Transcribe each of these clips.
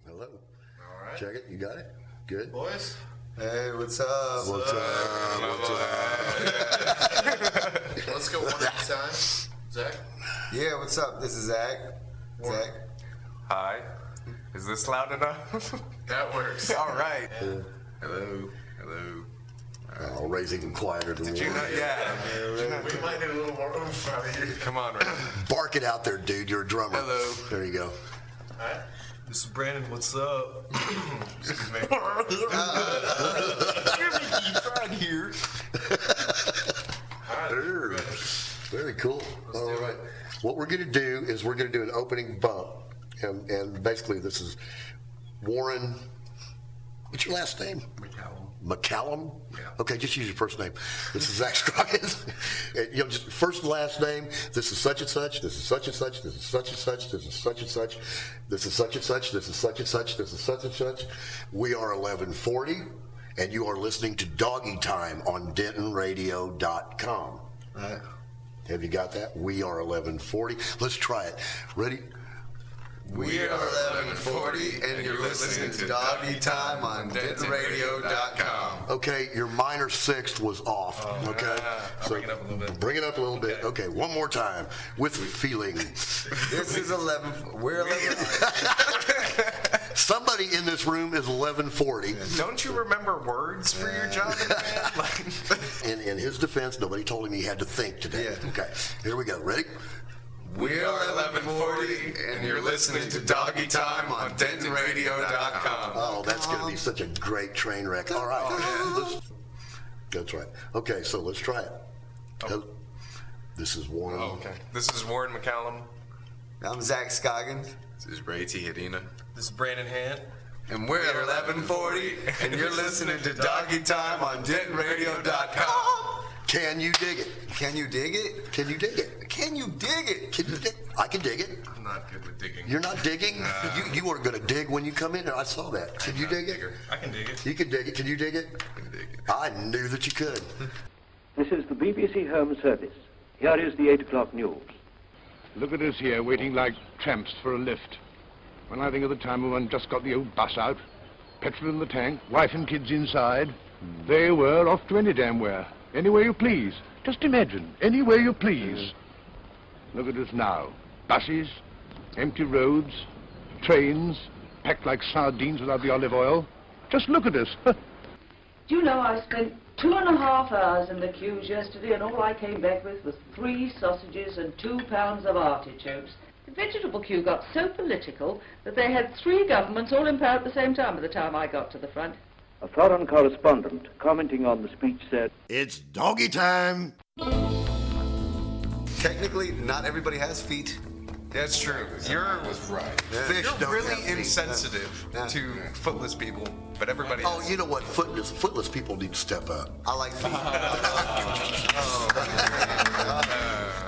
Hello. All right. Check it. You got it? Good. Boys? Hey, what's up? What's up? Let's go one at a time. Zach? Yeah, what's up? This is Zach. Zach. Hi. Is this loud enough? That works. All right. Hello. Hello. I'll raise even quieter than Did you not? Yeah. We might need a little more oomph out of you. Come on, Ray. Bark it out there, dude. You're a drummer. Hello. There you go. All right. This is Brandon. What's up? Excuse me. Frog here. All right. Very cool. All right. What we're going to do is we're going to do an opening bump. And basically this is Warren. What's your last name? McCallum? Yeah. Okay, just use your first name. This is Zach Scroggins. Just first and last name. This is such and such. This is such and such. This is such and such. This is such and such. This is such and such. This is such and such. This is such and such. We are 1140, and you are listening to Doggie Time on DentonRadio.com. All right. Have you got that? We are 1140. Let's try it. Ready? We are 1140, and you're listening to Doggie Time on DentonRadio.com. Okay, your minor sixth was off. Okay, I'll bring it up a little bit. Bring it up a little bit. Okay, one more time with feeling. This is 11. We're 11. Somebody in this room is 1140. Don't you remember words for your job, man? In his defense, nobody told him he had to think today. Yeah. Okay, here we go. Ready? We are 1140, and you're listening to Doggie Time on DentonRadio.com. Oh, that's going to be such a great train wreck. All right. That's right. Okay, so let's try it. This is Warren. Oh, okay. This is Warren McCallum. I'm Zach Scoggins. This is Ray T. Hedina. This is Brandon Hant. And we're 1140, and you're listening to Doggie Time on DentonRadio.com. Can you dig it? Can you dig it? Can you dig it? Can you dig it? Can you dig? I can dig it. I'm not good with digging. You're not digging? You weren't going to dig when you come in there. I saw that. Can you dig it? I can dig it. You can dig it. Can you dig it? I can dig it. I knew that you could. This is the BBC Home Service. Here is the 8 o'clock news. Look at us here, waiting like tramps for a lift. When I think of the time when one just got the old bus out, petrol in the tank, wife and kids inside, they were off to any damn where. Anywhere you please. Just imagine, anywhere you please. Look at us now. Buses, empty roads, trains, packed like sardines without the olive oil. Just look at us. Do you know, I spent 2.5 hours in the queues yesterday, and all I came back with was 3 sausages and 2 pounds of artichokes. The vegetable queue got so political that they had 3 governments all in power at the same time by the time I got to the front. A foreign correspondent commenting on the speech said, It's doggy time. Technically, not everybody has feet. That's true. You're right. Fish You're don't really have feet. insensitive Yeah. to footless people, but everybody Oh, else. you know what? Footless people need to step up. I like feet.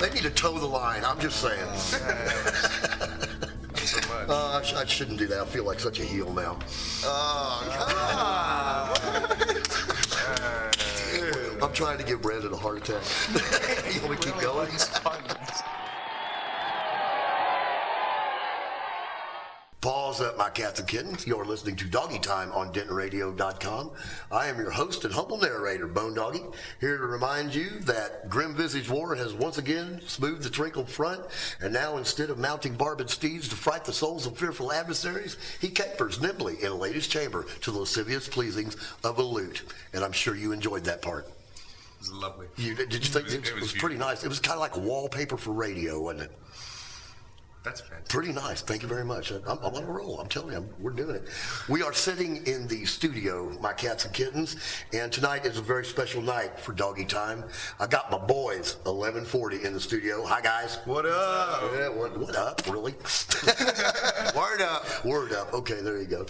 They need to toe the line. I'm just saying. So much. I shouldn't do that. I feel like such a heel now. I'm trying to give Brandon a heart attack. You want me to keep going? Pause up, my cats and kittens. You're listening to Doggie Time on DentonRadio.com. I am your host and humble narrator, Bone Doggie, here to remind you that Grim Visage Warren has once again smoothed the wrinkled front, and now instead of mounting barbed steeds to fright the souls of fearful adversaries, he capers nimbly in a lady's chamber to the lascivious pleasings of a lute. And I'm sure you enjoyed that part. It was lovely. Did you think it was pretty nice? It was kind of like wallpaper for radio, wasn't it? That's fantastic. Pretty nice. Thank you very much. I'm on a roll. I'm telling you, we're doing it. We are sitting in the studio, my cats and kittens, and tonight is a very special night for Doggie Time. I got my boys, 1140, in the studio. Hi, guys. What up? Yeah, what up, really? Word up. Word up. Okay, there you go.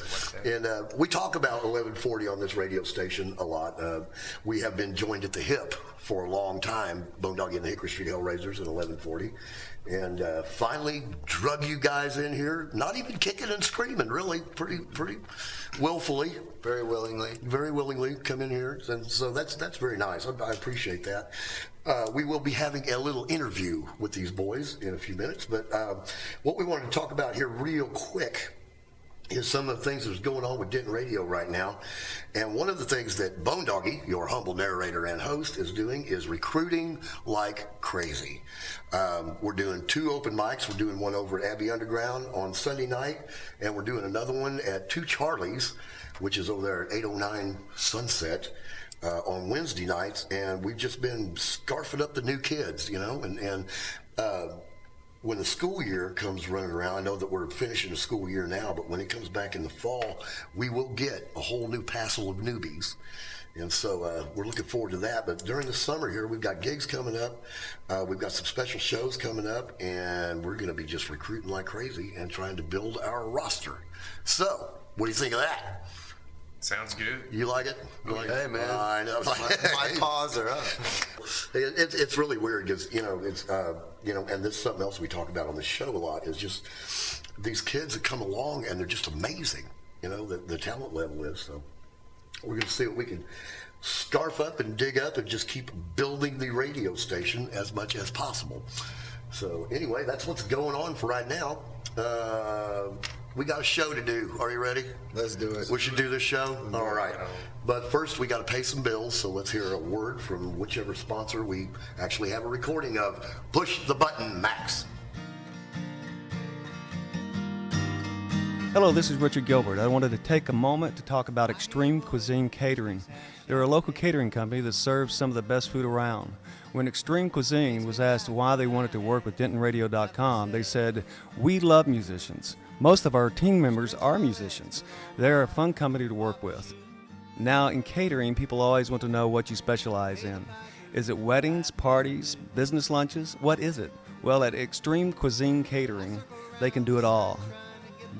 And we talk about 1140 on this radio station a lot. We have been joined at the hip for a long time, Bone Doggie and the Hickory Street Hellraisers at 1140. And finally drug you guys in here, not even kicking and screaming, really, pretty willfully. Very willingly come in here, and so that's very nice. I appreciate that. We will be having a little interview with these boys in a few minutes, but what we wanted to talk about here real quick is some of the things that's going on with Denton Radio right now. And one of the things that Bone Doggie, your humble narrator and host, is doing is recruiting like crazy. We're doing 2 open mics. We're doing one over at Abbey Underground on Sunday night, and we're doing another one at 2 Charlies, which is over there at 809 Sunset, on Wednesday nights. And we've just been scarfing up the new kids, you know, and when the school year comes running around, I know that we're finishing the school year now, but when it comes back in the fall, we will get a whole new passel of newbies. And so we're looking forward to that. But during the summer here, we've got gigs coming up. We've got some special shows coming up, and we're going to be just recruiting like crazy and trying to build our roster. So, what do you think of that? Sounds good. You like it? You like Hey, it? man. I know. My paws are up. It's really weird because, you know, it's, you know, and this is something else we talk about on the show a lot, is just these kids that come along and they're just amazing, you know, the talent level is. So we're going to see what we can scarf up and dig up and just keep building the radio station as much as possible. So anyway, that's what's going on for right now. We got a show to do. Are you ready? Let's do it. We should do this show? All right. But first, we got to pay some bills, so let's hear a word from whichever sponsor we actually have a recording of. Push the button, Max. Hello, this is Richard Gilbert. I wanted to take a moment to talk about Extreme Cuisine Catering. They're a local catering company that serves some of the best food around. When Extreme Cuisine was asked why they wanted to work with DentonRadio.com, they said, "We love musicians. Most of our team members are musicians. They're a fun company to work with." Now, in catering, people always want to know what you specialize in. Is it weddings, parties, business lunches? What is it? Well, at Extreme Cuisine Catering, they can do it all.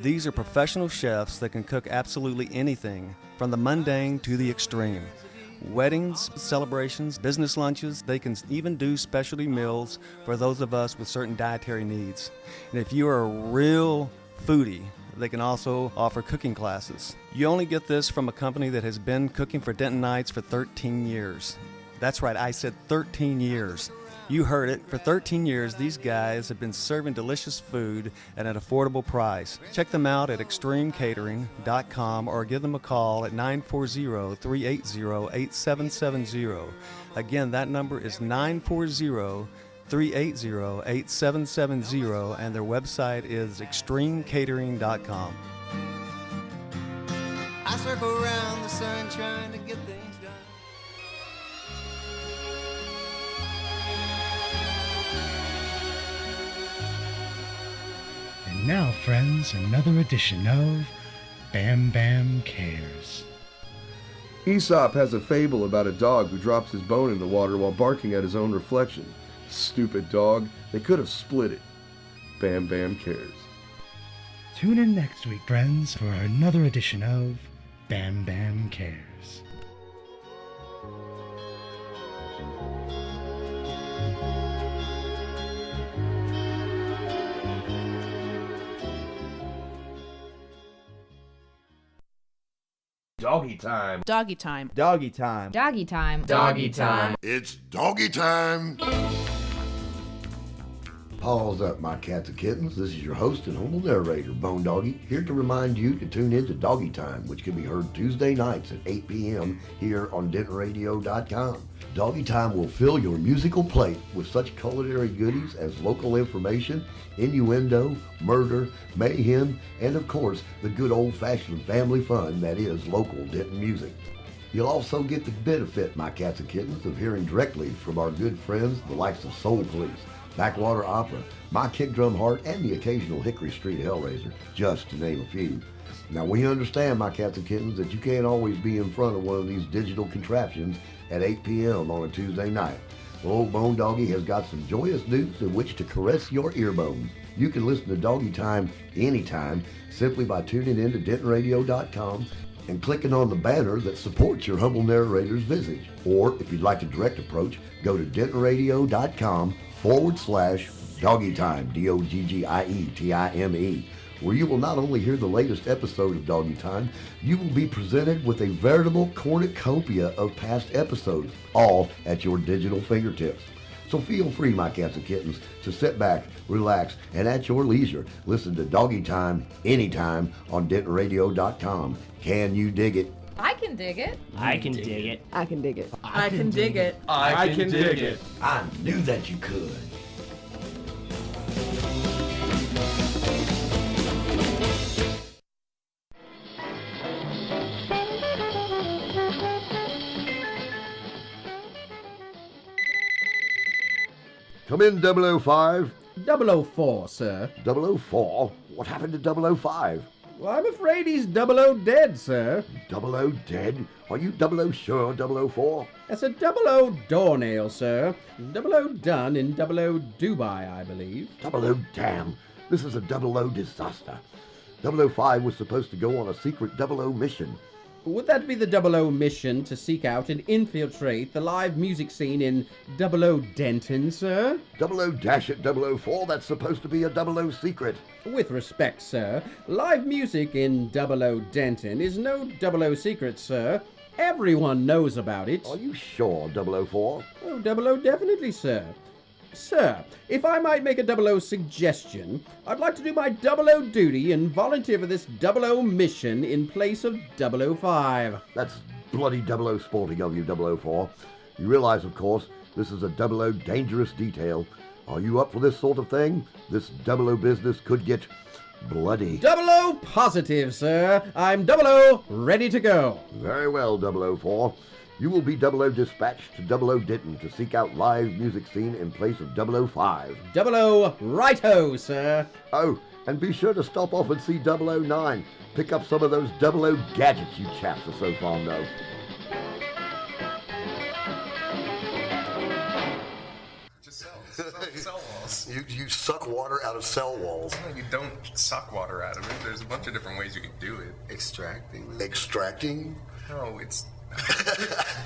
These are professional chefs that can cook absolutely anything, from the mundane to the extreme. Weddings, celebrations, business lunches, they can even do specialty meals for those of us with certain dietary needs. And if you are a real foodie, they can also offer cooking classes. You only get this from a company that has been cooking for Dentonites for 13 years. That's right, I said 13 years. You heard it. For 13 years, these guys have been serving delicious food at an affordable price. Check them out at extremecatering.com or give them a call at 940-380-8770. Again, that number is 940-380-8770, and their website is extremecatering.com. I circle around the sun trying to get things done. And now, friends, another edition of Bam Bam Cares. Aesop has a fable about a dog who drops his bone in the water while barking at his own reflection. Stupid dog. They could have split it. Bam Bam Cares. Tune in next week, friends, for another edition of Bam Bam Cares. Doggy time. Doggy time. Doggy time. Doggy time. Doggy time. It's doggy time. Paws up, my cats and kittens. This is your host and humble narrator, Bone Doggie, here to remind you to tune in to Doggy Time, which can be heard Tuesday nights at 8 p.m. here on DentonRadio.com. Doggy Time will fill your musical plate with such culinary goodies as local information, innuendo, murder, mayhem, and of course, the good old-fashioned family fun that is local Denton music. You'll also get the benefit, my cats and kittens, of hearing directly from our good friends, the likes of Soul Police, Backwater Opera, My Kick Drum Heart, and the occasional Hickory Street Hellraiser, just to name a few. Now, we understand, my cats and kittens, that you can't always be in front of one of these digital contraptions at 8 p.m. on a Tuesday night. Well, old Bone Doggie has got some joyous news in which to caress your earbones. You can listen to Doggy Time anytime simply by tuning in to DentonRadio.com and clicking on the banner that supports your humble narrator's visage. Or, if you'd like a direct approach, go to DentonRadio.com/Doggy Time, DOGGIETIME, where you will not only hear the latest episode of Doggy Time, you will be presented with a veritable cornucopia of past episodes, all at your digital fingertips. So feel free, my cats and kittens, to sit back, relax, and at your leisure, listen to Doggy Time anytime on DentonRadio.com. Can you dig it? I can dig it. I can dig it. I can dig it. I can dig it. I can dig it. I knew that you could. Come in, 005. 004, sir. 004? What happened to 005? Well, I'm afraid he's 00 dead, sir. 00 dead? Are you 00 sure, 004? That's a 00 doornail, sir. 00 done in 00 Dubai, I believe. 00 damn. This is a 00 disaster. 005 was supposed to go on a secret 00 mission. Would that be the 00 mission to seek out and infiltrate the live music scene in 00 Denton, sir? 00-04, that's supposed to be a 00 secret. With respect, sir, live music in 00 Denton is no 00 secret, sir. Everyone knows about it. Are you sure, 004? Oh, 00 definitely, sir. Sir, if I might make a 00 suggestion, I'd like to do my 00 duty and volunteer for this 00 mission in place of 005. That's bloody 00 sporting of you, 004. You realize, of course, this is a 00 dangerous detail. Are you up for this sort of thing? This 00 business could get bloody. 00 positive, sir. I'm 00 ready to go. Very well, 004. You will be 00 dispatched to 00 Denton to seek out live music scene in place of 005. 00 righto, sir. Oh, and be sure to stop off and see 009. Pick up some of those 00 gadgets you chaps are so fond of. Just cell walls. You suck water out of cell walls. No, you don't suck water out of it. There's a bunch of different ways you can do it. Extracting them. Extracting? No, it's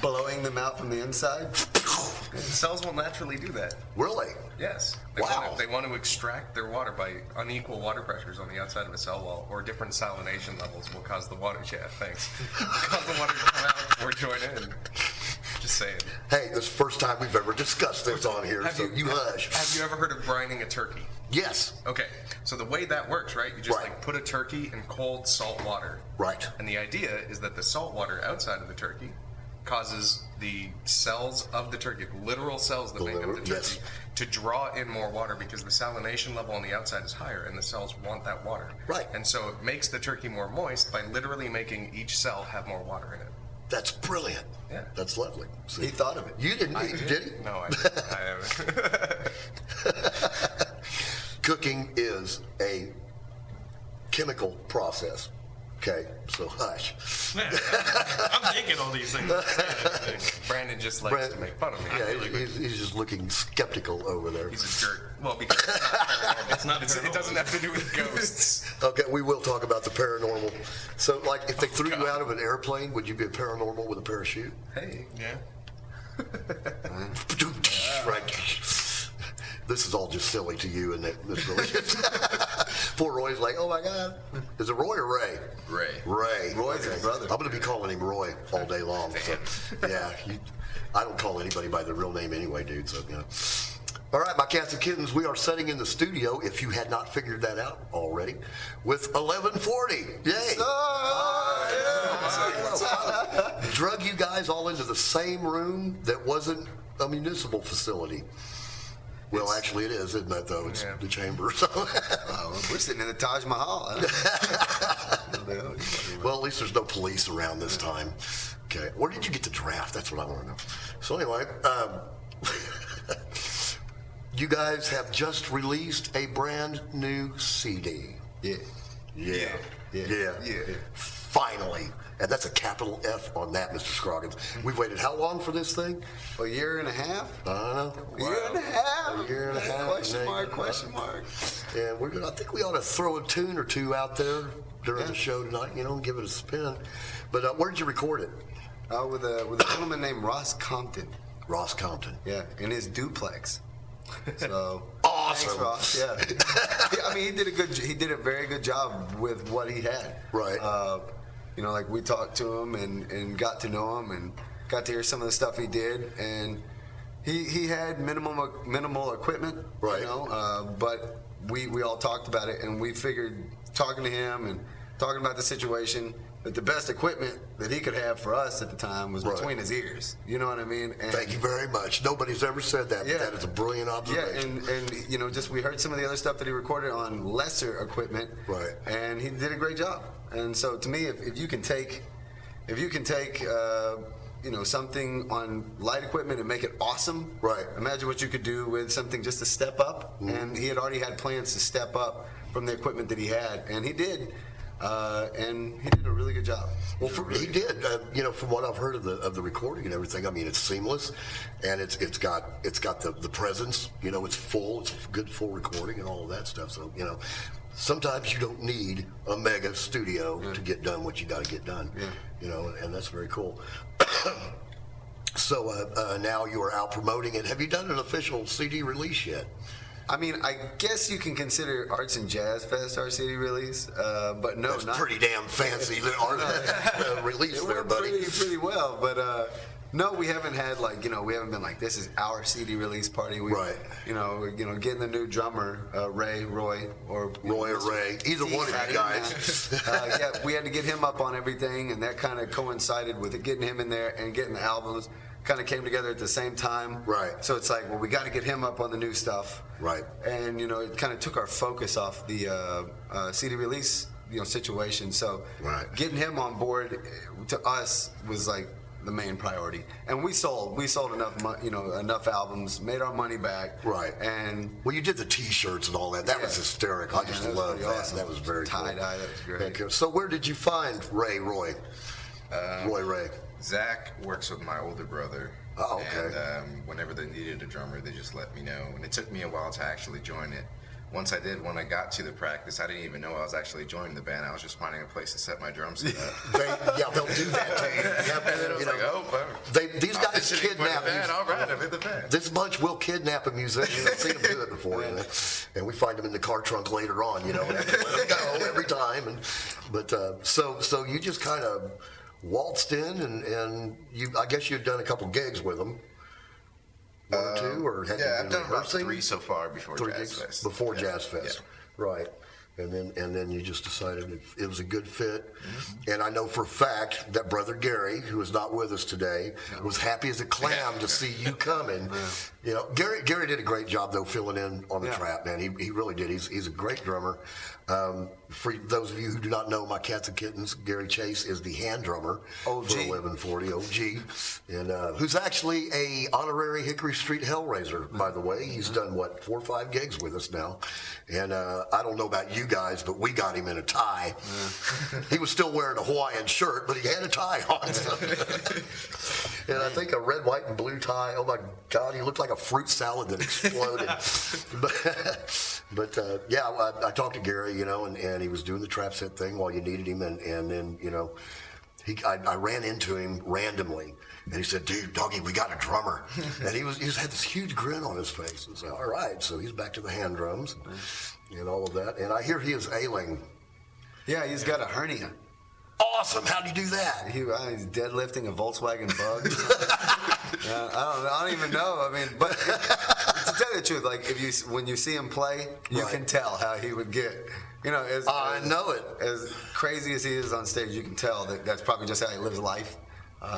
blowing them out from the inside. Cells will naturally do that. Really? Yes. They want to extract their water by unequal water pressures on the outside of a cell wall, or different salination levels will cause the water. Yeah, thanks. Cause the water to come out or join in. Just saying. Hey, this is the first time we've ever discussed this on here, so you hush. Have you ever heard of brining a turkey? Yes. Okay, so the way that works, right? You just like put a turkey in cold salt water. Right. And the idea is that the salt water outside of the turkey causes the cells of the turkey, literal cells that make up the turkey, to draw in more water because the salination level on the outside is higher and the cells want that water. Right. And so it makes the turkey more moist by literally making each cell have more water in it. That's brilliant. Yeah. That's lovely. See, he thought of it. You didn't, did he? No, I didn't. I haven't. Cooking is a chemical process. Okay, so hush. I'm thinking all these things. Brandon just likes to make fun of me. Yeah, he's just looking skeptical over there. He's a jerk. Well, because it's not paranormal. It doesn't have to do with ghosts. Okay, we will talk about the paranormal. So, like, if they threw you out of an airplane, would you be a paranormal with a parachute? Hey, yeah. Right. This is all just silly to you, and this really is. Poor Roy's like, oh my God. Is it Roy or Ray? Ray. Roy's his brother. I'm going to be calling him Roy all day long. So, yeah, I don't call anybody by their real name anyway, dude. So, you know. All right, my cats and kittens, we are sitting in the studio, if you had not figured that out already, with 1140. Yay! Drug you guys all into the same room that wasn't a municipal facility. Well, actually it is, isn't it, though? It's the chamber. So. We're sitting in the Taj Mahal. Well, at least there's no police around this time. Okay, where did you get the draft? That's what I want to know. So anyway, you guys have just released a brand new CD. Yeah. Finally. And that's a capital F on that, Mr. Scroggins. We've waited how long for this thing? A year and a half? I don't know. A year and a half? A year and a half. Question mark. And I think we ought to throw a tune or two out there during the show tonight, and give it a spin. But where did you record it? With a gentleman named Ross Compton. Ross Compton. Yeah, in his duplex. So awesome. Thanks, Ross. Yeah. I mean, he did a very good job with what he had. Right. Like we talked to him and got to know him and got to hear some of the stuff he did, and he had minimal equipment, right? You know, but we all talked about it, and we figured, talking to him and talking about the situation, that the best equipment that he could have for us at the time was between his ears. You know what I mean? And thank you very much. Nobody's ever said that. But that is a brilliant observation. Yeah, and you know, just we heard some of the other stuff that he recorded on lesser equipment, right? And he did a great job. And so, to me, if you can take, you know, something on light equipment and make it awesome, right? Imagine what you could do with something just a step up. And he had already had plans to step up from the equipment that he had, and he did. And he did a really good job. Well, he did. You know, from what I've heard of the recording and everything, I mean, it's seamless, and it's got the presence. You know, it's full. It's good full recording and all of that stuff. So you know, sometimes you don't need a mega studio to get done what you got to get done. Yeah. You know, and that's very cool. So now you are out promoting it. Have you done an official CD release yet? I mean, I guess you can consider Arts and Jazz Fest our CD release, but no, that's pretty damn fancy release there, buddy. Pretty well, but no, we haven't had like, you know, we haven't been like, this is our CD release party. Right. You know, getting the new drummer, Roy, or Ray, either one of you guys. Yeah, we had to get him up on everything, and that kind of coincided with it, getting him in there and getting the albums. Kind of came together at the same time. Right. So it's like, well, we got to get him up on the new stuff. Right. And, you know, it kind of took our focus off the CD release, you know, situation. So getting him on board to us was like the main priority. And we sold enough albums, made our money back. Right. And well, you did the T-shirts and all that. That was hysterical. I just loved that. Awesome. That was very cool. Tie-dye, that was great. Thank you. So where did you find Roy? Ray. Zach works with my older brother. Oh, okay. And whenever they needed a drummer, they just let me know. And it took me a while to actually join it. Once I did, when I got to the practice, I didn't even know I was actually joining the band. I was just finding a place to set my drums set up. They'll do that to you. And then I was like, oh, these guys kidnap you. All right, I'm in the band. This bunch will kidnap a musician. I've seen them do it before, and we find them in the car trunk later on. You know, and have to let them go every time. But so you just kind of waltzed in, and I guess you'd done a couple gigs with them. One or two, or had yeah, you I've been done about rehearsing? 3 so far before Jazz gigs Fest. Before Jazz Fest, right? And then you just decided it was a good fit. Mm-hmm. And I know for a fact that Brother Gary, who is not with us today, was happy as a clam to see you coming. You know, Gary did a great job though filling in on the trap, man. He really did. He's a great drummer. For those of you who do not know my Cats and Kittens, Gary Chase is the hand drummer for 1140 OG, and who's actually a honorary Hickory Street Hellraiser, by the way. He's done 4 or 5 gigs with us now, and I don't know about you guys, but we got him in a tie. He was still wearing a Hawaiian shirt, but he had a tie on. And I think a red, white, and blue tie. Oh my God, he looked like a fruit salad that exploded. But I talked to Gary, you know, and he was doing the trap set thing while you needed him, and then, you know, I ran into him randomly, and he said, "Dude, Doggie, we got a drummer," and he just had this huge grin on his face. I said, "All right," so he's back to the hand drums and all of that, and I hear he is ailing. Yeah, he's got a hernia. Awesome! How'd he do that? He's deadlifting a Volkswagen Bug. I don't even know. I mean, but to tell you the truth, like when you see him play, you can tell how he would get. You know, I know it. As crazy as he is on stage, you can tell that's probably just how he lives life.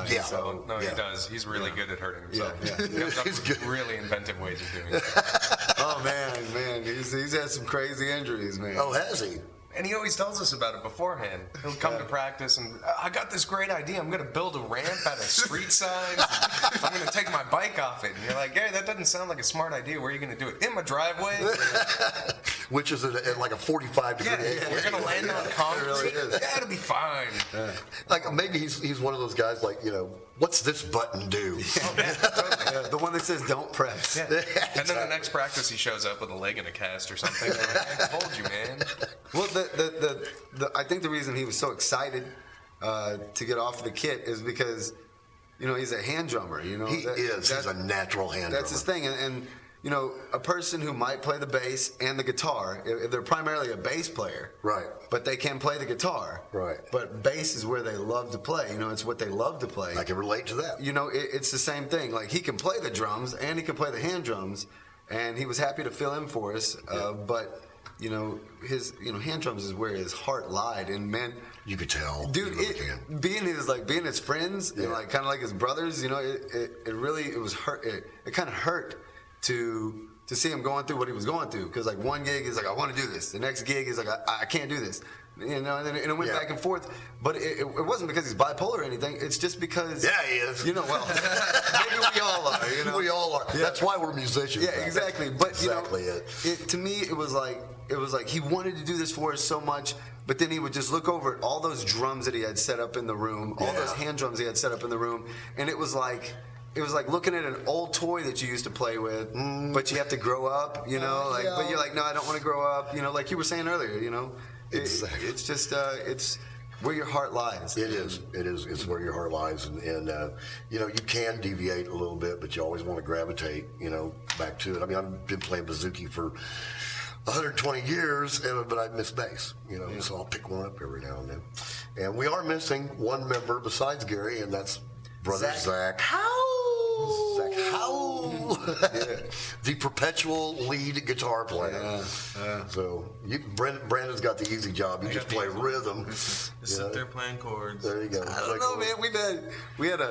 He does. He's really good at hurting himself. He's good. Really inventive ways of doing it. Oh man, he's had some crazy injuries, man. Oh, has he? And he always tells us about it beforehand. He'll come to practice and, I got this great idea. I'm going to build a ramp out of street signs. I'm going to take my bike off it. And you're like, Gary, that doesn't sound like a smart idea. Where are you going to do it? In my driveway? Which is at like a 45-degree angle. We're going to land on concrete. It really is. Yeah, it'll be fine. Like maybe he's one of those guys like, you know, what's this button do? Totally. The one that says don't press. Yeah. And then the next practice he shows up with a leg in a cast or something. Like, I told you, man. Well, I think the reason he was so excited to get off the kit is because, you know, he's a hand drummer. You know, he's a natural hand drummer. That's his thing, and you know, a person who might play the bass and the guitar, if they're primarily a bass player, right? But they can play the guitar, right? But bass is where they love to play. You know, it's what they love to play. I can relate to that. You know, it's the same thing. Like he can play the drums and he can play the hand drums, and he was happy to fill in for us. But you know, his hand drums is where his heart lied, and man, you could tell, dude. Being his friends, and like kind of like his brothers. You know, it was hurt. It kind of hurt to see him going through what he was going through, because like one gig is like, I want to do this, the next gig is like, I can't do this, you know, and it went back and forth. But it wasn't because he's bipolar or anything. It's just because he is. You know, well, maybe we all are. You know, we all are. Yeah. That's why we're musicians. Yeah, exactly. But exactly, you know, to me, it was like he wanted to do this for us so much. But then he would just look over at all those drums that he had set up in the room, all those hand drums he had set up in the room, and it was like looking at an old toy that you used to play with, but you have to grow up, you know, but you're like, no, I don't want to grow up, you know, like you were saying earlier, you know. It's just, it's where your heart lies. It is. It's where your heart lies. And you know, you can deviate a little bit, but you always want to gravitate, you know, back to it. I mean, I've been playing bouzouki for 120 years, but I miss bass, you know, so I'll pick one up every now and then. And we are missing one member besides Gary, and that's Brother Zach. The perpetual lead guitar player. So Brandon's got the easy job. You just play rhythm. Just sit there playing chords. There you go. I don't know, man. We had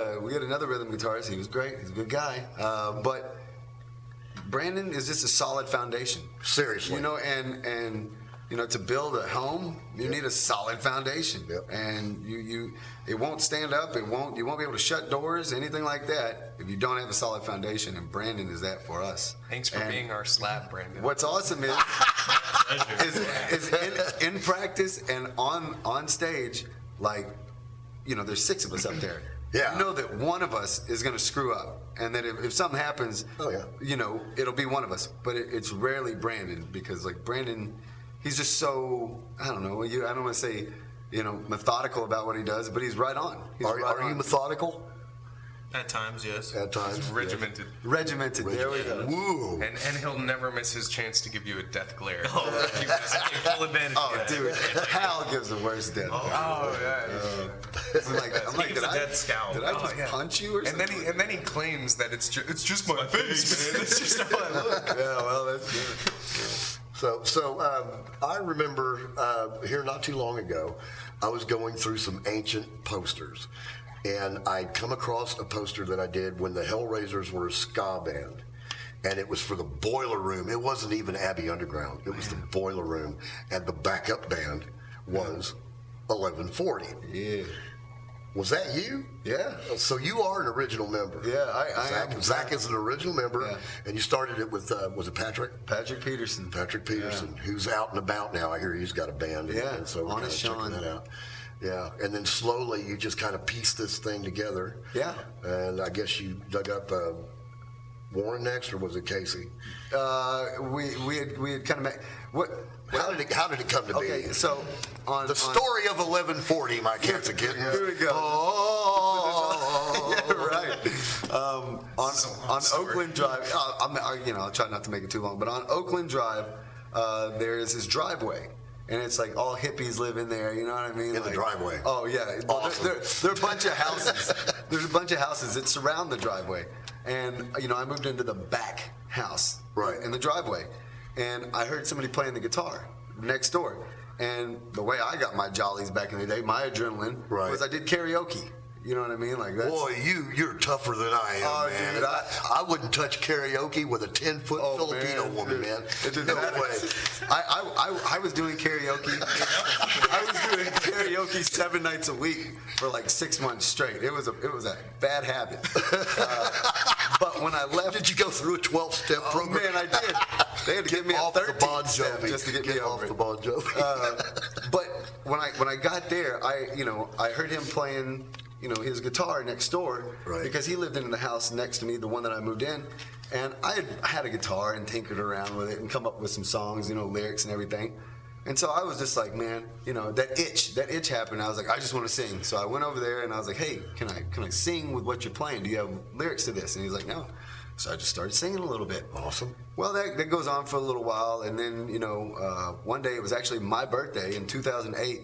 another rhythm guitarist. He was great. He's a good guy. But Brandon is just a solid foundation. Seriously. You know, and you know, to build a home, you need a solid foundation. And it won't stand up. You won't be able to shut doors, anything like that, if you don't have a solid foundation. And Brandon is that for us. Thanks for being our slab, Brandon. What's awesome is in practice and on stage, like, you know, there's 6 of us up there. Yeah. You know that one of us is going to screw up, and that if something happens, you know, it'll be one of us. But it's rarely Brandon, because like Brandon, he's just so, I don't know, I don't want to say, you know, methodical about what he does, but he's right on. Are you methodical? At times, yes. At times. Regimented. Regimented. There we go. Woo. And he'll never miss his chance to give you a death glare. I take full advantage of that. Dude, Hal gives the worst death. Oh, yeah. I'm like, did I just punch you or something? And then he claims that it's just my face, man. It's just how I look. Yeah, well, that's good. So I remember here not too long ago, I was going through some ancient posters, and I'd come across a poster that I did when the Hellraisers were a ska band, and it was for the Boiler Room. It wasn't even Abbey Underground. It was the Boiler Room, and the backup band was 1140. Yeah. Was that you? Yeah. So you are an original member. Yeah, Zach is an original member, and you started it with, was it Patrick? Patrick Peterson. Patrick Peterson, who's out and about now. I hear he's got a band. And so we're kind of checking that out. Yeah, and then slowly you just kind of pieced this thing together. Yeah. And I guess you dug up Warren next, or was it Casey? We had kind of met. How did it come to be? Okay, so on the story of 1140, my cats and kittens. Here we go. Yeah, right. On Oakland Drive, I'll try not to make it too long, but on Oakland Drive, there is this driveway. And it's like all hippies live in there, you know what I mean? In the driveway. Oh, yeah. Awesome. There are a bunch of houses. There's a bunch of houses that surround the driveway. And, you know, I moved into the back house. Right. In the driveway. And I heard somebody playing the guitar next door. And the way I got my jollies back in the day, my adrenaline, was I did karaoke. You know what I mean? Like that. Boy, you're tougher than I am, man. Dude, I wouldn't touch karaoke with a 10-foot Filipino woman, man. No way. I was doing karaoke. I was doing karaoke 7 nights a week for like 6 months straight. It was a bad habit. But when I left, did you go through a 12-step program? Man, I did. They had to give me a 13 step just to get me over the Bon Jovi. But when I got there, I heard him playing, you know, his guitar next door, because he lived in the house next to me, the one that I moved in, and I had a guitar and tinkered around with it and come up with some songs, you know, lyrics and everything. And so I was just like, man, you know, that itch happened. I was like, I just want to sing. So I went over there and I was like, hey, can I sing with what you're playing? Do you have lyrics to this? And he's like, no. So I just started singing a little bit. Awesome. Well, that goes on for a little while, and then one day it was actually my birthday in 2008.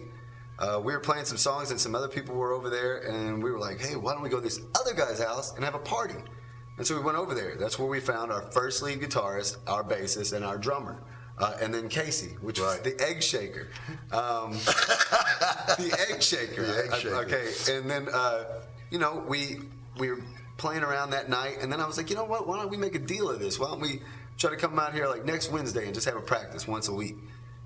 We were playing some songs, and some other people were over there, and we were like, "Hey, why don't we go to this other guy's house and have a party?" And so we went over there. That's where we found our first lead guitarist, our bassist, and our drummer. And then Casey, which was the egg shaker. The egg shaker. The egg shaker. Okay, and then, we were playing around that night, and then I was like, you know what, why don't we make a deal of this? Why don't we try to come out here like next Wednesday and just have a practice once a week?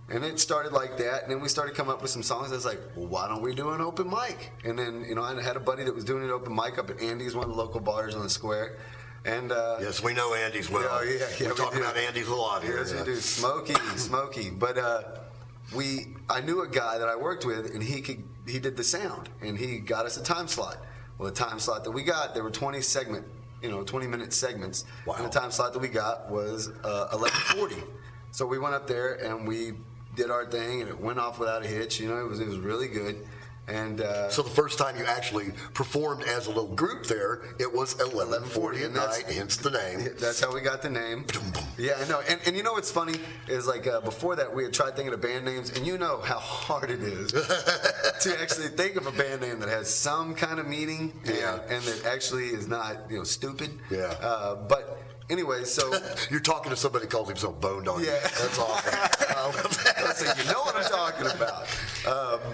And it started like that, and then we started coming up with some songs. I was like, well, why don't we do an open mic? And then, I had a buddy that was doing an open mic up at Andy's, one of the local bars on the square. And yes, we know Andy's well. Yeah, we talk about Andy's a lot here. Yes, we do. Smokey. But I knew a guy that I worked with, and he did the sound, and he got us a time slot. Well, the time slot that we got, there were 20-minute segments. Wow. And the time slot that we got was 11:40. So we went up there and we did our thing, and it went off without a hitch. It was really good. And so the first time you actually performed as a little group there, it was 11:40 at night, hence the name. That's how we got the name. Yeah, I know. And what's funny is before that we had tried thinking of band names, and you know how hard it is to actually think of a band name that has some kind of meaning and that actually is not stupid. Yeah. But anyway, so you're talking to somebody who calls himself Bone Doggie. Yeah. That's awesome. So you know what I'm talking about.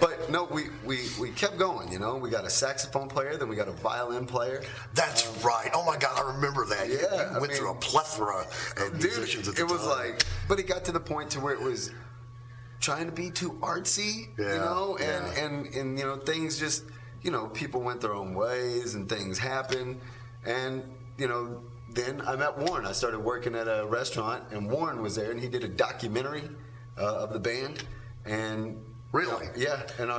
But no, we kept going. We got a saxophone player, then we got a violin player. That's right. Oh my God, I remember that. Yeah, you went through a plethora of musicians at the time. It was but it got to the point to where it was trying to be too artsy, and things just, people went their own ways and things happened, and then I met Warren. I started working at a restaurant, and Warren was there, and he did a documentary of the band. And really, and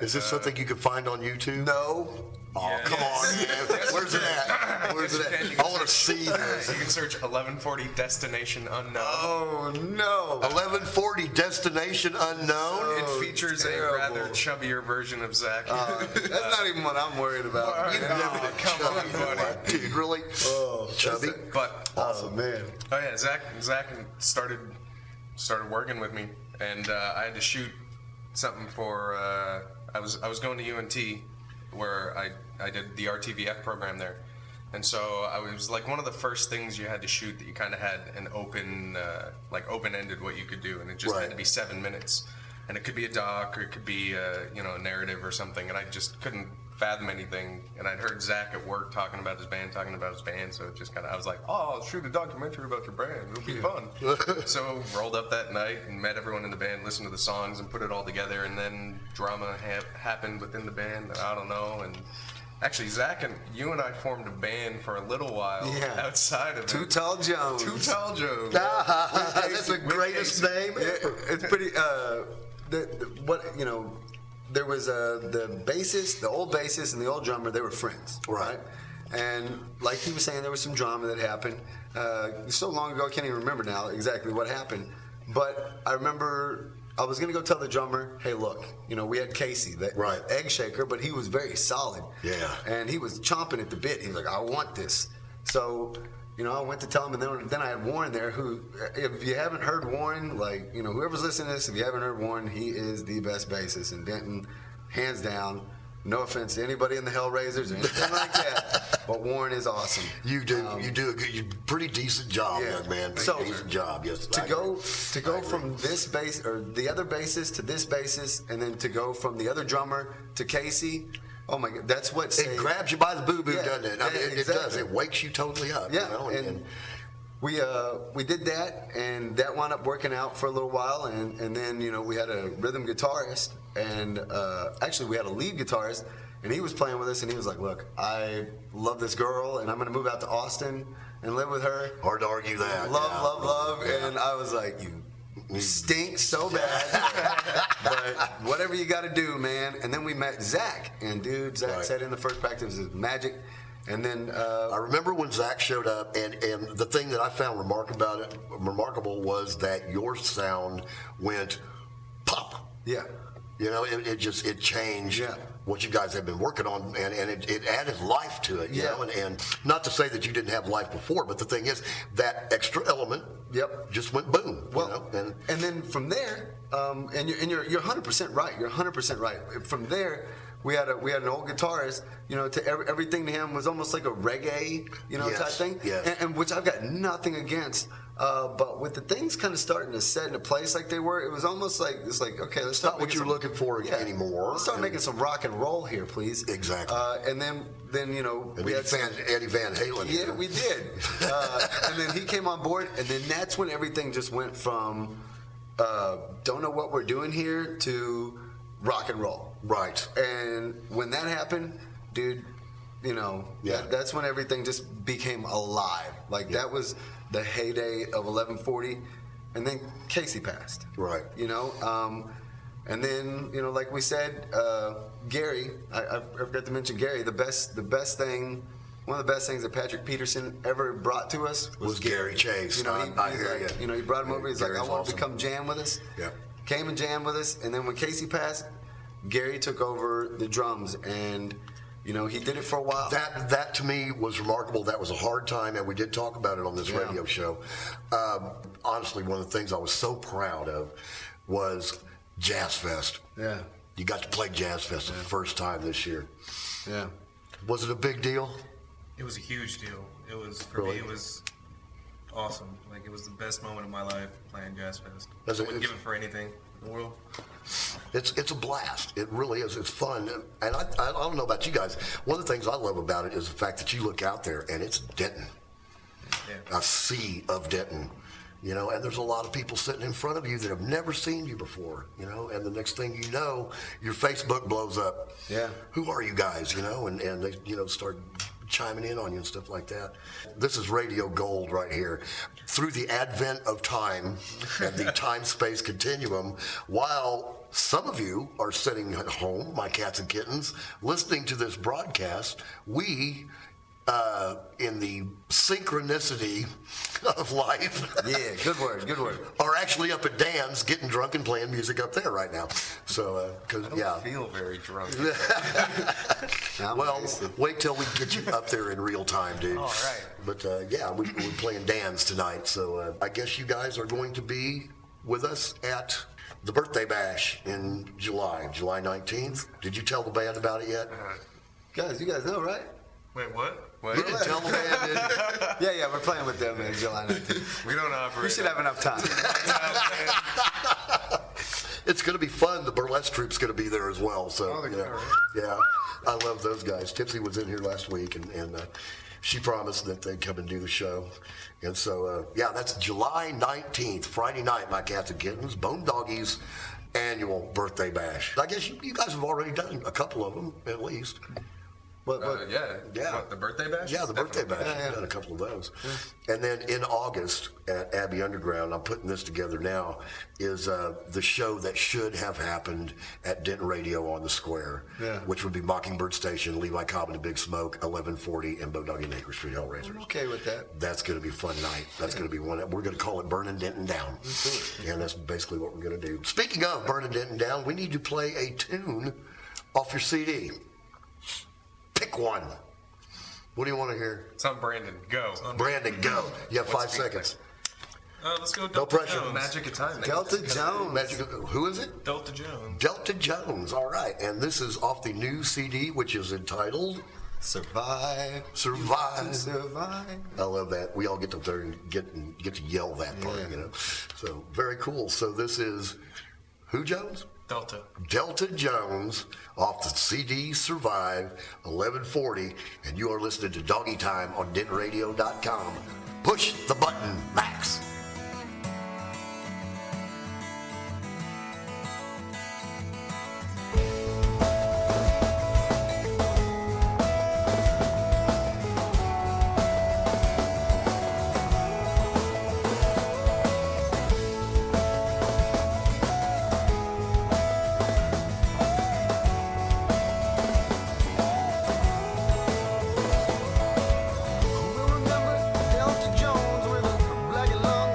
is this something you can find on YouTube? No. Oh, come on, man. Where's it at? Where's it at? I want to see this. You can search 1140 Destination Unknown. Oh, no. 1140 Destination Unknown? It features a rather chubbier version of Zach. That's not even what I'm worried about. Come on, buddy. Dude, really? Oh, chubby? But awesome, man. Oh, yeah, Zach started working with me, and I had to shoot something for, I was going to UNT, where I did the RTVF program there. And so it was like one of the first things you had to shoot that you kind of had an open, open-ended what you could do, and it just had to be 7 minutes. And it could be a doc, or it could be a narrative or something, and I just couldn't fathom anything. And I'd heard Zach at work talking about his band, so it just kind of, I was like, oh, I'll shoot a documentary about your band, it'll be fun. So rolled up that night and met everyone in the band, listened to the songs and put it all together, and then drama happened within the band, I don't know, and actually Zach and you and I formed a band for a little while outside of it. Too Tall Jones. That's the greatest name ever. It's pretty, there was the bassist, the old bassist, and the old drummer. They were friends, right? And like he was saying, there was some drama that happened so long ago. I can't even remember now exactly what happened. But I remember I was gonna go tell the drummer, "Hey, look, we had Casey, that egg shaker, but he was very solid. Yeah. And he was chomping at the bit. He was like, I want this. So." I went to tell him, and then I had Warren there, who, if you haven't heard Warren, whoever's listening to this, if you haven't heard Warren, he is the best bassist in Denton, hands down. No offense to anybody in the Hellraisers or anything like that, but Warren is awesome. You do a pretty decent job, young man. Pretty decent job, yes. To go from this bass or the other bassist to this bassist, and then to go from the other drummer to Casey. Oh my God, that's what it grabs you by the boo-boo, doesn't it? I mean, exactly. It does. It wakes you totally up. Yeah, and we did that, and that wound up working out for a little while, and then we had a rhythm guitarist, and actually we had a lead guitarist, and he was playing with us, and he was like, "Look, I love this girl, and I'm going to move out to Austin and live with her." Hard to argue that. Love, and I was like, "You stink so bad, but whatever you got to do, man." And then we met Zach, and dude, Zach said in the first practice is magic. And then I remember when Zach showed up, and the thing that I found remarkable was that your sound went pop. Yeah. You know, it changed what you guys have been working on, and it added life to it. You know, and not to say that you didn't have life before, but the thing is that extra element, just went boom. Well, you know, and then from there, and you're 100% right. You're 100% right. From there, we had an old guitarist. You know, to everything to him was almost like a reggae, type thing. Yes. And which I've got nothing against. But with the things kind of starting to set into place like they were, it was almost like okay, let's start. Not what you're looking for anymore. Let's start making some rock and roll here, please. Exactly. And then we had Eddie Van Halen. Yeah, we did. And then he came on board, and then that's when everything just went from don't know what we're doing here to rock and roll. Right. And when that happened, dude, that's when everything just became alive. Like that was the heyday of 1140, and then Casey passed. Right. And then like we said, Gary, I forgot to mention Gary. One of the best things that Patrick Peterson ever brought to us was Gary Chase. I hear you. He brought him over. He's Gary's like, I want awesome. to come jam with us. Yeah. Came and jammed with us, and then when Casey passed, Gary took over the drums, and he did it for a while. That to me was remarkable. That was a hard time, and we did talk about it on this radio show. Honestly, one of the things I was so proud of was Jazz Fest. Yeah. You got to play Jazz Fest the first time this year. Yeah. Was it a big deal? It was a huge deal. It was for me. It was awesome. Like it was the best moment of my life playing Jazz Fest. I wouldn't give it for anything in the world. It's a blast. It really is. It's fun. And I don't know about you guys. One of the things I love about it is the fact that you look out there and it's Denton. Yeah. A sea of Denton. And there's a lot of people sitting in front of you that have never seen you before, and the next thing you know, your Facebook blows up. Yeah. Who are you guys, and they, start chiming in on you and stuff like that. This is radio gold right here. Through the advent of time and the time-space continuum, while some of you are sitting at home, my cats and kittens, listening to this broadcast, we, in the synchronicity of life. Yeah, good word. Are actually up at Dan's getting drunk and playing music up there right now. So, I feel very drunk. Well, wait till we get you up there in real time, dude. All right. But we're playing Dan's tonight. So I guess you guys are going to be with us at the birthday bash in July 19th. Did you tell the band about it yet? Guys, you guys know, right? Wait, what? You didn't tell the band, did you? Yeah, we're playing with them in July 19th. We don't operate. We should have enough time. It's going to be fun. The burlesque troupe's going to be there as well. So, yeah, I love those guys. Tipsy was in here last week, and she promised that they'd come and do the show. And so, that's July 19th, Friday night, my cats and kittens, Bone Doggie's annual birthday bash. I guess you guys have already done a couple of them, at least. What, the birthday bash? Yeah, the birthday bash. I've done a couple of those. Yeah. And then in August at Abbey Underground, I'm putting this together now, is the show that should have happened at Denton Radio on the Square, which would be Mockingbird Station, Levi Cobb and the Big Smoke, 1140, and Bo Doggie and Acre Street Hellraisers. I'm okay with that. That's going to be a fun night. That's going to be one. We're going to call it Burning Denton Down. And that's basically what we're going to do. Speaking of Burning Denton Down, we need to play a tune off your CD. Pick one. What do you want to hear? It's on Brandon. Go. Brandon, go. You have 5 seconds. Let's go Delta No pressure. Jones. Magic of time. Delta Jones. Who is it? Delta Jones. Delta Jones. All right. And this is off the new CD, which is entitled Survive. Survive. I love that. We all get up there and get to yell that part, So very cool. So this is who, Jones? Delta Jones off the CD Survive 1140, and you are listening to Doggy Time on dentonradio.com. Push the button, Max. Delta Jones with a black and long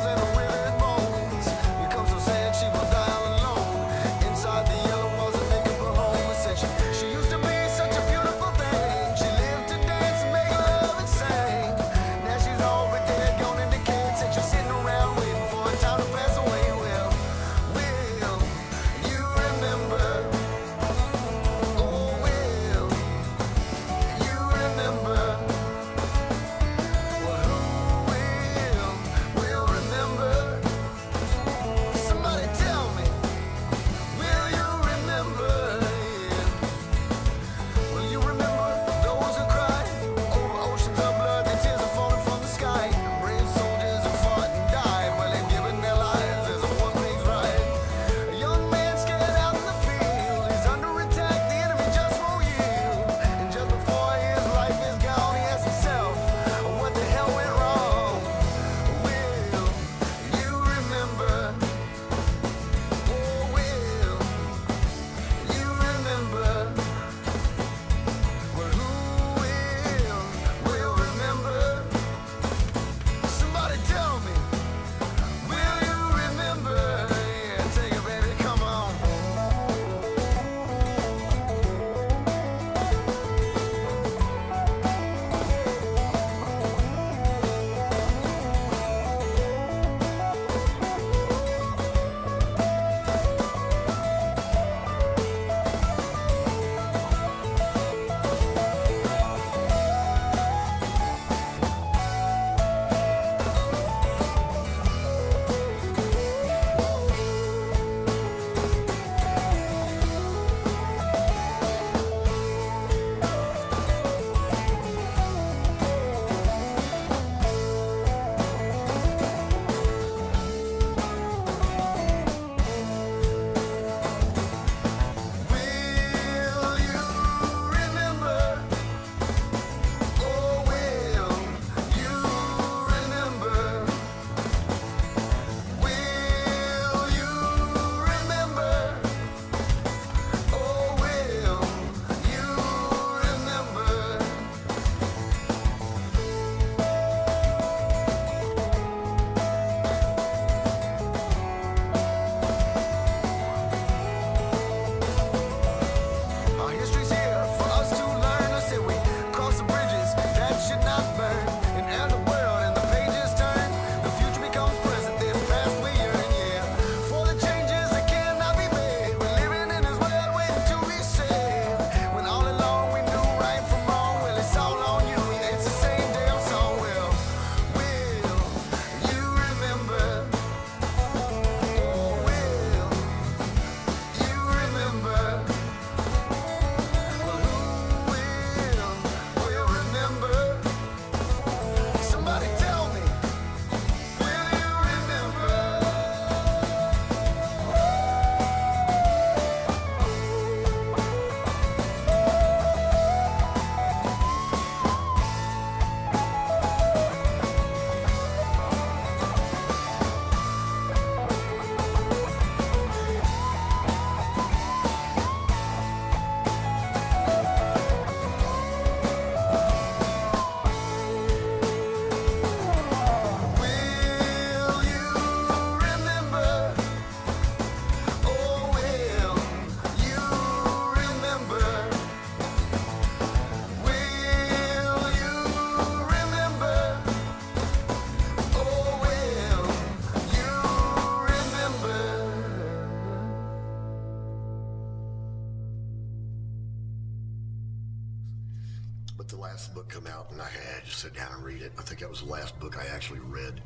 But the last book come out, and I had to sit down and read it. I think that was the last book I actually read.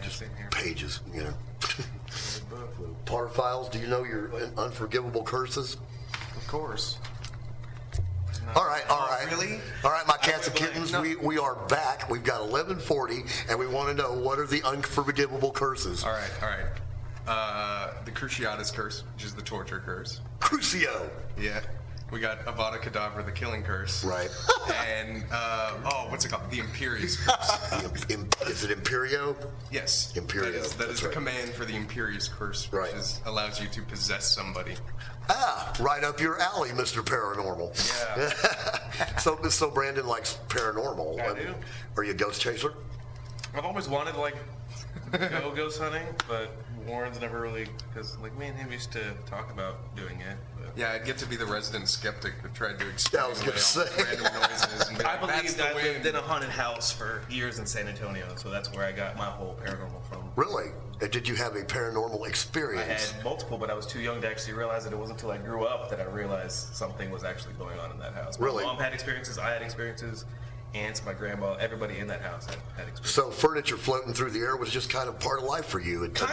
Just pages, you know. Potter Files, do you know your unforgivable curses? Of course. All right. Really? All right, my cats and kittens, we are back. We've got 11:40, and we want to know, what are the unforgivable curses? All right. The Cruciatus curse, which is the torture curse. Crucio. Yeah. We got Avada Kedavra, the killing curse. Right. And, what's it called? The Imperious curse. Is it Imperio? Yes. Imperio. That is the command for the Imperious curse, which allows you to possess somebody. Ah, right up your alley, Mr. Paranormal. Yeah. So Brandon likes paranormal. I do. Are you a ghost chaser? I've always wanted to go ghost hunting, but Warren's never really, because me and him used to talk about doing it. But. Yeah, I'd get to be the resident skeptic that tried to explain I was gonna say. random noises. And be I like, "That's believe the I wind." lived in a haunted house for years in San Antonio, so that's where I got my whole paranormal from. Really? Did you have a paranormal experience? I had multiple, but I was too young to actually realize it. It wasn't until I grew up that I realized something was actually going on in that house. Really? My mom had experiences, I had experiences, aunts, my grandma, everybody in that house had experiences. So furniture floating through the air was just kind of part of life for you you can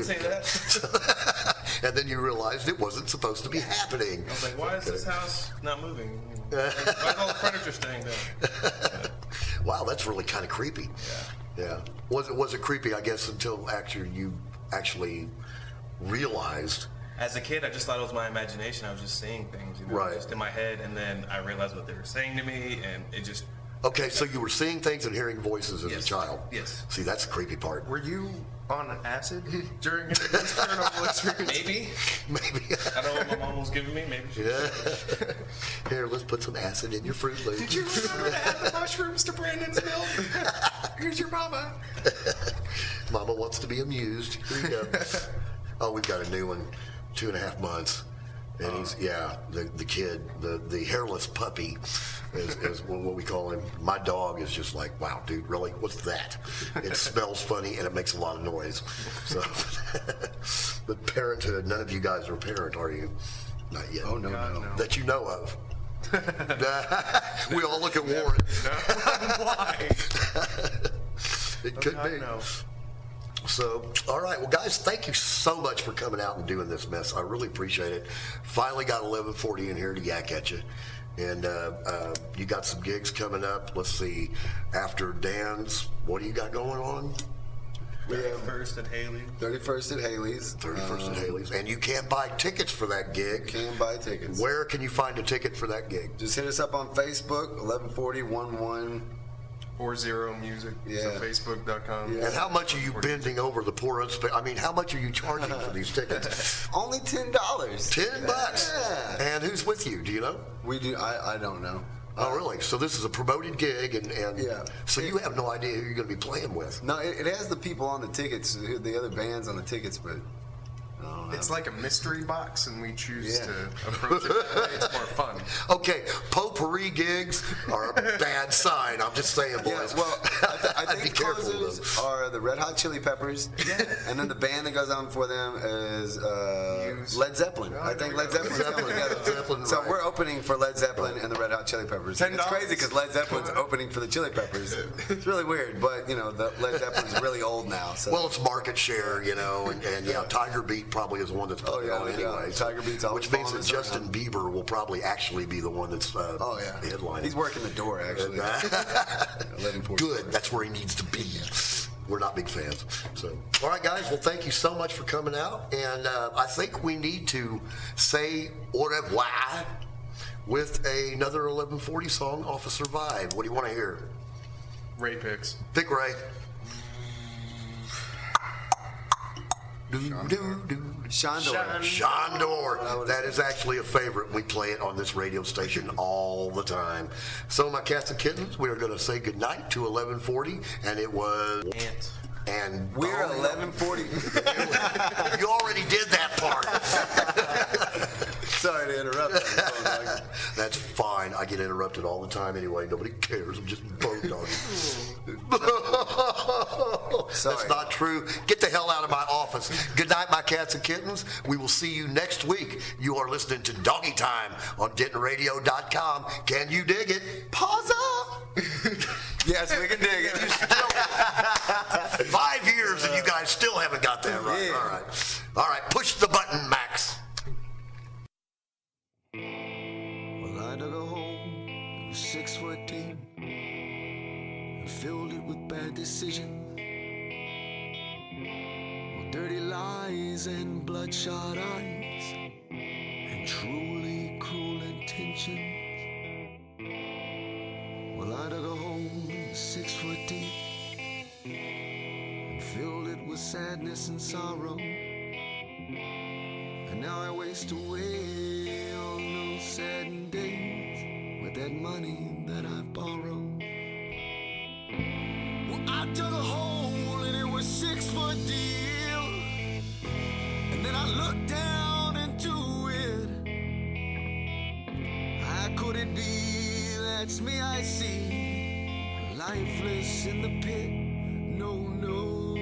say that. And then you realized it wasn't supposed to be happening. I was like, why is this house not moving? Why is all the furniture staying there? Wow, that's really kind of creepy. Yeah. Was it creepy, I guess, until you actually realized? As a kid, I just thought it was my imagination. I was just seeing things, just in my head, and then I realized what they were saying to me, and it just... Okay, so you were seeing things and hearing voices as a child. Yes. See, that's the creepy part. Were you on acid during this paranormal experience? Maybe. I don't know what my mom was giving me. Maybe she was. Here, let's put some acid in your Fruit Loops. Did you remember to add the mushrooms to Brandon's milk? Here's your mama. Mama wants to be amused. Here you go. Oh, we've got a new one, 2.5 months. And he's, the kid, the hairless puppy is what we call him. My dog is just like, wow, dude, really? What's that? It smells funny and it makes a lot of noise. So, but parenthood, none of you guys are a parent, are you? Not yet. Oh, no. That you know of. We all look at Warren. Why? It could be. No. So, all right. Well, guys, thank you so much for coming out and doing this mess. I really appreciate it. Finally got 11:40 in here to yak at you. And you got some gigs coming up. Let's see. After Dan's, what do you got going on? We have 31st at Haley's. 31st at Haley's. 31st at Haley's. And you can buy tickets for that gig. Can buy tickets. Where can you find a ticket for that gig? Just hit us up on Facebook, 114011. 40 Music. Yeah. So Facebook.com. And how much are you bending over the poor how much are you charging for these tickets? Only $10. $10? Yeah. And who's with you? Do you know? We do. I don't know. Oh, really? So this is a promoted gig, and yeah. So you have no idea who you're going to be playing with? No, it has the people on the tickets, the other bands on the tickets, but it's like a mystery box, and we choose to approach it that way. It's more fun. Okay, potpourri gigs are a bad sign. I'm just saying, boys. Yeah, well, I think be careful, closers are the Red Hot Chili Peppers, and then the band that goes on for them is Led Zeppelin. I think Led Zeppelin's coming together. So we're opening for Led Zeppelin and the Red Hot Chili Peppers. $10. It's crazy because Led Zeppelin's opening for the Chili Peppers. It's really weird, but the Led Zeppelin's really old now. So. Well, it's market share, and Tiger Beat probably is the one that's putting it on anyway. Tiger Beat's always which means that Justin Bieber will probably actually be the one that's headlining. He's working the door, actually. Good. That's where he needs to be. We're not big fans. So, all right, guys. Well, thank you so much for coming out. And I think we need to say au revoir with another 1140 song off of Survive. What do you want to hear? Ray picks. Pick Ray. Shondor. That is actually a favorite. We play it on this radio station all the time. So, my cats and kittens, we are going to say goodnight to 1140, and it was Ant. And we're 1140. You already did that part. Sorry to interrupt. That's fine. I get interrupted all the time anyway. Nobody cares. I'm just bone doggy. No, that's not true. Get the hell out of my office. Good night, my cats and kittens. We will see you next week. You are listening to Doggy Time on DentonRadio.com. Can you dig it? Pause up. Yes, we can dig it. 5 years and you guys still haven't got that right. Yeah. All right. Push the button, Max. Well, I dug a hole, it was 6 foot deep, and filled it with bad decisions. Well, dirty lies and bloodshot eyes, and truly cruel intentions. Well, I dug a hole, it was 6 foot deep, and filled it with sadness and sorrow. And now I waste away on those saddened days with that money that I've borrowed. Well, I dug a hole and it was 6 foot deep, and then I looked down into it. How could it be that's me I see, lifeless in the pit? No, no.